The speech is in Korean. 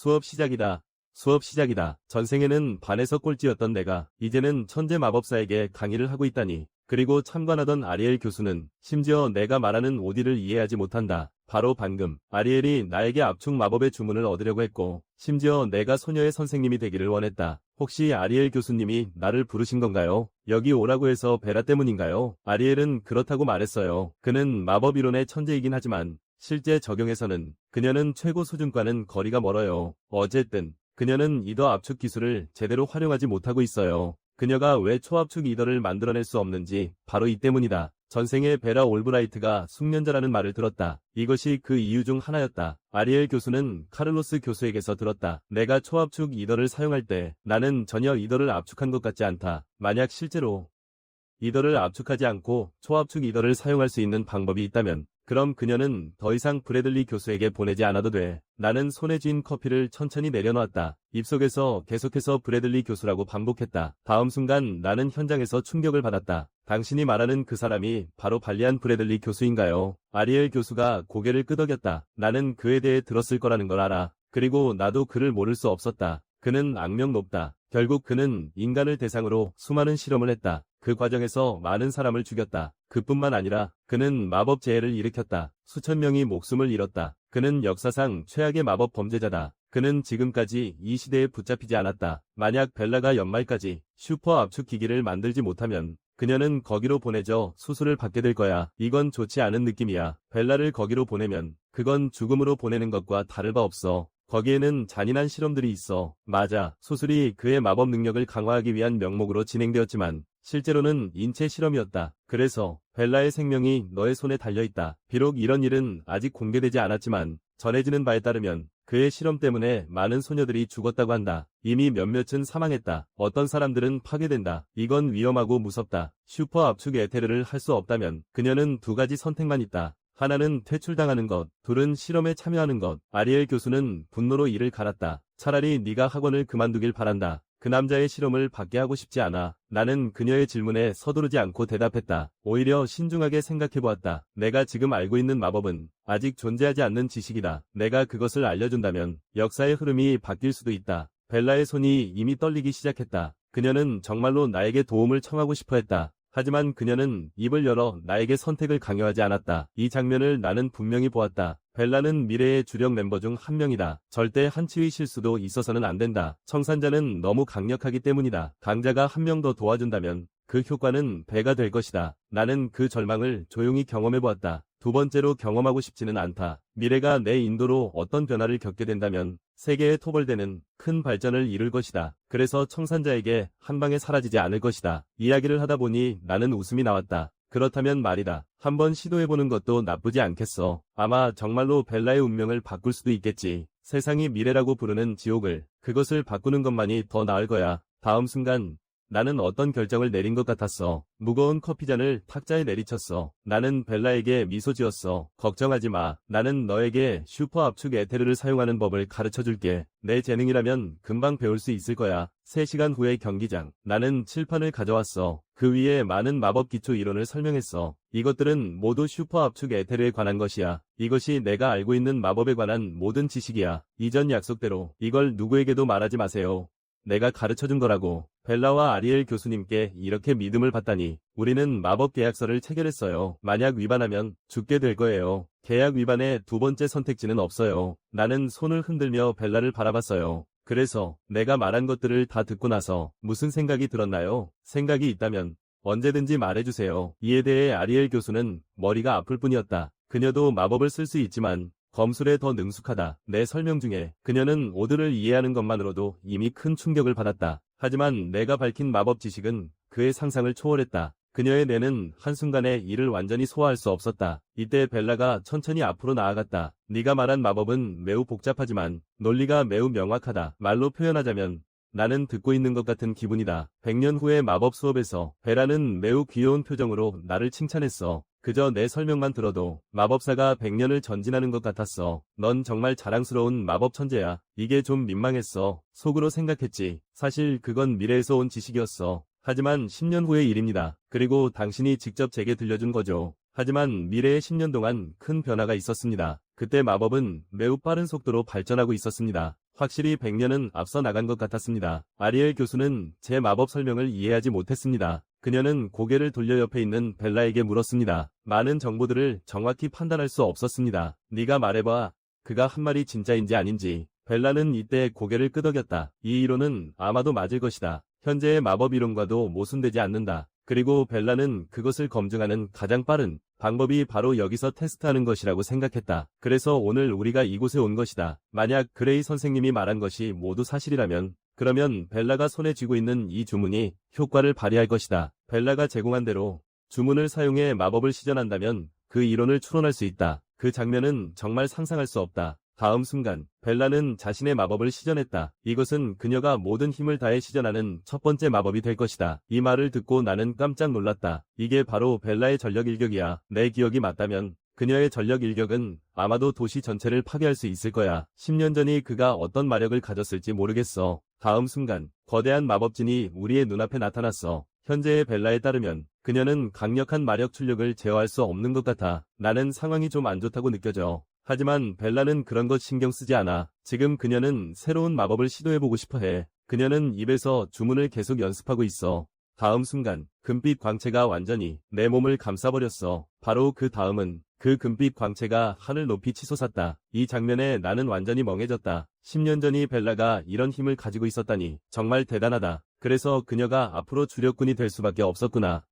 수업 시작이다. 수업 시작이다. 전생에는 반에서 꼴찌였던 내가 이제는 천재 마법사에게 강의를 하고 있다니. 그리고 참관하던 아리엘 교수는 심지어 내가 말하는 오디를 이해하지 못한다. 바로 방금 아리엘이 나에게 압축 마법의 주문을 얻으려고 했고 심지어 내가 소녀의 선생님이 되기를 원했다. 혹시 아리엘 교수님이 나를 부르신 건가요? 여기 오라고 해서 베라 때문인가요? 아리엘은 그렇다고 말했어요. 그는 마법 이론의 천재이긴 하지만 실제 적용에서는 그녀는 최고 수준과는 거리가 멀어요. 어쨌든 그녀는 이더 압축 기술을 제대로 활용하지 못하고 있어요. 그녀가 왜 초압축 이더를 만들어낼 수 없는지 바로 이 때문이다. 전생에 베라 올브라이트가 숙련자라는 말을 들었다. 이것이 그 이유 중 하나였다. 아리엘 교수는 카를로스 교수에게서 들었다. 내가 초압축 이더를 사용할 때 나는 전혀 이더를 압축한 것 같지 않다. 만약 실제로 이더를 압축하지 않고 초압축 이더를 사용할 수 있는 방법이 있다면 그럼 그녀는 더 이상 브래들리 교수에게 보내지 않아도 돼. 나는 손에 쥔 커피를 천천히 내려놓았다. 입속에서 계속해서 브래들리 교수라고 반복했다. 다음 순간 나는 현장에서 충격을 받았다. 당신이 말하는 그 사람이 바로 발리안 브래들리 교수인가요? 아리엘 교수가 고개를 끄덕였다. 나는 그에 대해 들었을 거라는 걸 알아. 그리고 나도 그를 모를 수 없었다. 그는 악명 높다. 결국 그는 인간을 대상으로 수많은 실험을 했다. 그 과정에서 많은 사람을 죽였다. 그뿐만 아니라 그는 마법 재해를 일으켰다. 수천 명이 목숨을 잃었다. 그는 역사상 최악의 마법 범죄자다. 그는 지금까지 이 시대에 붙잡히지 않았다. 만약 벨라가 연말까지 슈퍼 압축 기기를 만들지 못하면 그녀는 거기로 보내져 수술을 받게 될 거야. 이건 좋지 않은 느낌이야. 벨라를 거기로 보내면 그건 죽음으로 보내는 것과 다를 바 없어. 거기에는 잔인한 실험들이 있어. 맞아. 수술이 그의 마법 능력을 강화하기 위한 명목으로 진행되었지만 실제로는 인체 실험이었다. 그래서 벨라의 생명이 너의 손에 달려있다. 비록 이런 일은 아직 공개되지 않았지만 전해지는 바에 따르면 그의 실험 때문에 많은 소녀들이 죽었다고 한다. 이미 몇몇은 사망했다. 어떤 사람들은 파괴된다. 이건 위험하고 무섭다. 슈퍼 압축 에테르를 할 수 없다면 그녀는 두 가지 선택만 있다. 하나는 퇴출당하는 것, 둘은 실험에 참여하는 것. 아리엘 교수는 분노로 이를 갈았다. 차라리 네가 학원을 그만두길 바란다. 그 남자의 실험을 받게 하고 싶지 않아. 나는 그녀의 질문에 서두르지 않고 대답했다. 오히려 신중하게 생각해보았다. 내가 지금 알고 있는 마법은 아직 존재하지 않는 지식이다. 내가 그것을 알려준다면 역사의 흐름이 바뀔 수도 있다. 벨라의 손이 이미 떨리기 시작했다. 그녀는 정말로 나에게 도움을 청하고 싶어 했다. 하지만 그녀는 입을 열어 나에게 선택을 강요하지 않았다. 이 장면을 나는 분명히 보았다. 벨라는 미래의 주력 멤버 중 한 명이다. 절대 한치의 실수도 있어서는 안 된다. 청산자는 너무 강력하기 때문이다. 강자가 한 명 더 도와준다면 그 효과는 배가 될 것이다. 나는 그 절망을 조용히 경험해보았다. 두 번째로 경험하고 싶지는 않다. 미래가 내 인도로 어떤 변화를 겪게 된다면 세계의 토벌대는 큰 발전을 이룰 것이다. 그래서 청산자에게 한 방에 사라지지 않을 것이다. 이야기를 하다 보니 나는 웃음이 나왔다. 그렇다면 말이다. 한번 시도해보는 것도 나쁘지 않겠어. 아마 정말로 벨라의 운명을 바꿀 수도 있겠지. 세상이 미래라고 부르는 지옥을 그것을 바꾸는 것만이 더 나을 거야. 다음 순간 나는 어떤 결정을 내린 것 같았어. 무거운 커피잔을 탁자에 내리쳤어. 나는 벨라에게 미소 지었어. 걱정하지 마. 나는 너에게 슈퍼 압축 에테르를 사용하는 법을 가르쳐줄게. 내 재능이라면 금방 배울 수 있을 거야. 3시간 후의 경기장. 나는 칠판을 가져왔어. 그 위에 많은 마법 기초 이론을 설명했어. 이것들은 모두 슈퍼 압축 에테르에 관한 것이야. 이것이 내가 알고 있는 마법에 관한 모든 지식이야. 이전 약속대로 이걸 누구에게도 말하지 마세요. 내가 가르쳐준 거라고. 벨라와 아리엘 교수님께 이렇게 믿음을 받다니. 우리는 마법 계약서를 체결했어요. 만약 위반하면 죽게 될 거예요. 계약 위반의 두 번째 선택지는 없어요. 나는 손을 흔들며 벨라를 바라봤어요. 그래서 내가 말한 것들을 다 듣고 나서 무슨 생각이 들었나요? 생각이 있다면 언제든지 말해주세요. 이에 대해 아리엘 교수는 머리가 아플 뿐이었다. 그녀도 마법을 쓸 수 있지만 검술에 더 능숙하다. 내 설명 중에 그녀는 오드를 이해하는 것만으로도 이미 큰 충격을 받았다. 하지만 내가 밝힌 마법 지식은 그의 상상을 초월했다. 그녀의 뇌는 한순간에 이를 완전히 소화할 수 없었다. 이때 벨라가 천천히 앞으로 나아갔다. 네가 말한 마법은 매우 복잡하지만 논리가 매우 명확하다. 말로 표현하자면 나는 듣고 있는 것 같은 기분이다. 100년 후의 마법 수업에서 벨라는 매우 귀여운 표정으로 나를 칭찬했어. 그저 내 설명만 들어도 마법사가 100년을 전진하는 것 같았어. 넌 정말 자랑스러운 마법 천재야. 이게 좀 민망했어. 속으로 생각했지. 사실 그건 미래에서 온 지식이었어. 하지만 10년 후의 일입니다. 그리고 당신이 직접 제게 들려준 거죠. 하지만 미래의 10년 동안 큰 변화가 있었습니다. 그때 마법은 매우 빠른 속도로 발전하고 있었습니다. 확실히 100년은 앞서 나간 것 같았습니다. 아리엘 교수는 제 마법 설명을 이해하지 못했습니다. 그녀는 고개를 돌려 옆에 있는 벨라에게 물었습니다. 많은 정보들을 정확히 판단할 수 없었습니다. 네가 말해봐. 그가 한 말이 진짜인지 아닌지. 벨라는 이때 고개를 끄덕였다. 이 이론은 아마도 맞을 것이다. 현재의 마법 이론과도 모순되지 않는다. 그리고 벨라는 그것을 검증하는 가장 빠른 방법이 바로 여기서 테스트하는 것이라고 생각했다. 그래서 오늘 우리가 이곳에 온 것이다. 만약 그레이 선생님이 말한 것이 모두 사실이라면 그러면 벨라가 손에 쥐고 있는 이 주문이 효과를 발휘할 것이다. 벨라가 제공한 대로 주문을 사용해 마법을 시전한다면 그 이론을 추론할 수 있다. 그 장면은 정말 상상할 수 없다. 다음 순간 벨라는 자신의 마법을 시전했다. 이것은 그녀가 모든 힘을 다해 시전하는 첫 번째 마법이 될 것이다. 이 말을 듣고 나는 깜짝 놀랐다. 이게 바로 벨라의 전력 일격이야. 내 기억이 맞다면 그녀의 전력 일격은 아마도 도시 전체를 파괴할 수 있을 거야. 10년 전이 그가 어떤 마력을 가졌을지 모르겠어. 다음 순간 거대한 마법진이 우리의 눈앞에 나타났어. 현재의 벨라에 따르면 그녀는 강력한 마력 출력을 제어할 수 없는 것 같아. 나는 상황이 좀 안 좋다고 느껴져. 하지만 벨라는 그런 것 신경 쓰지 않아. 지금 그녀는 새로운 마법을 시도해보고 싶어 해. 그녀는 입에서 주문을 계속 연습하고 있어. 다음 순간 금빛 광채가 완전히 내 몸을 감싸버렸어. 바로 그 다음은 그 금빛 광채가 하늘 높이 치솟았다. 이 장면에 나는 완전히 멍해졌다. 10년 전이 벨라가 이런 힘을 가지고 있었다니 정말 대단하다. 그래서 그녀가 앞으로 주력군이 될 수밖에 없었구나.